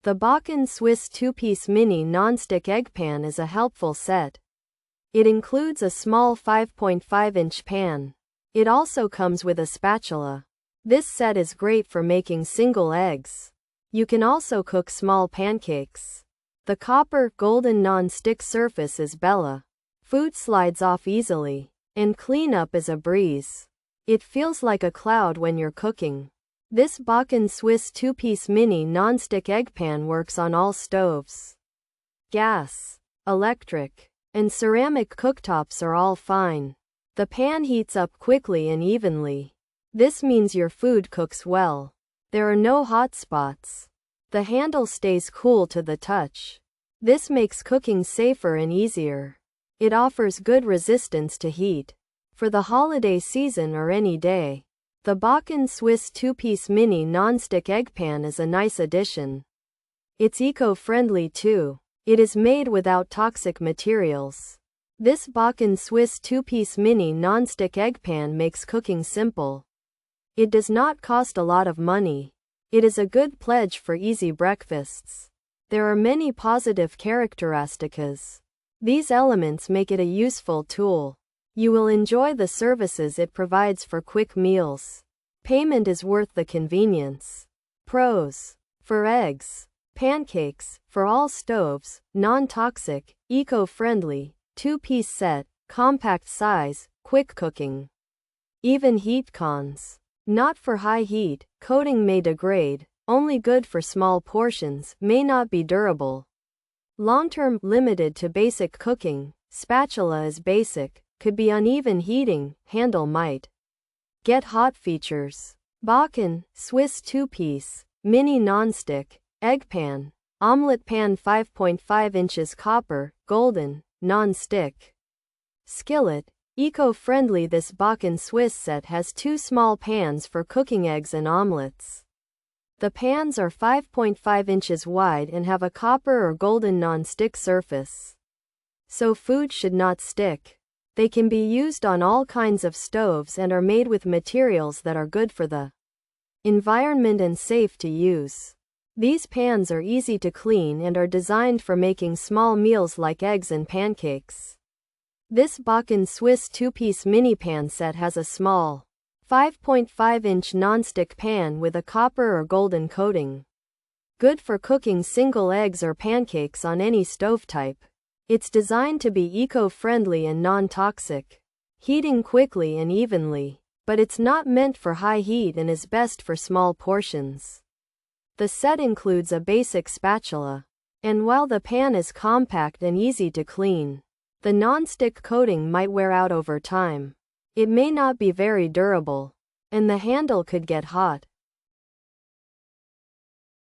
The Bakken Swiss 2-piece Mini Nonstick Egg Pan is a helpful set. It includes a small 5.5-inch pan. It also comes with a spatula. This set is great for making single eggs. You can also cook small pancakes. The copper golden non-stick surface is Bella. Food slides off easily, and cleanup is a breeze. It feels like a cloud when you're cooking. This Bakken Swiss 2-piece Mini Nonstick Egg Pan works on all stoves. Gas, electric, and ceramic cooktops are all fine. The pan heats up quickly and evenly. This means your food cooks well. There are no hot spots. The handle stays cool to the touch. This makes cooking safer and easier. It offers good resistance to heat. For the holiday season or any day, the Bakken Swiss 2-piece Mini Nonstick Egg Pan is a nice addition. It's eco-friendly too. It is made without toxic materials. This Bakken Swiss 2-piece Mini Nonstick Egg Pan makes cooking simple. It does not cost a lot of money. It is a good pledge for easy breakfasts. There are many positive characteristics. These elements make it a useful tool. You will enjoy the services it provides for quick meals. Payment is worth the convenience. Pros: for eggs, pancakes, for all stoves, non-toxic, eco-friendly, 2-piece set, compact size, quick cooking. Even heat. Cons: not for high heat, coating may degrade, only good for small portions, may not be durable. Long-term, limited to basic cooking, spatula is basic, could be uneven heating, handle might get hot. Features: Bakken Swiss 2-piece, Mini Nonstick, Egg Pan, Omelette Pan 5.5 inches copper, golden, non-stick. Skillet, eco-friendly. This Bakken Swiss set has 2 small pans for cooking eggs and omelets. The pans are 5.5 inches wide and have a copper or golden non-stick surface, so food should not stick. They can be used on all kinds of stoves and are made with materials that are good for the environment and safe to use. These pans are easy to clean and are designed for making small meals like eggs and pancakes. This Bakken Swiss 2-piece mini pan set has a small 5.5-inch non-stick pan with a copper or golden coating. Good for cooking single eggs or pancakes on any stove type. It's designed to be eco-friendly and non-toxic, heating quickly and evenly, but it's not meant for high heat and is best for small portions. The set includes a basic spatula, and while the pan is compact and easy to clean, the non-stick coating might wear out over time. It may not be very durable, and the handle could get hot.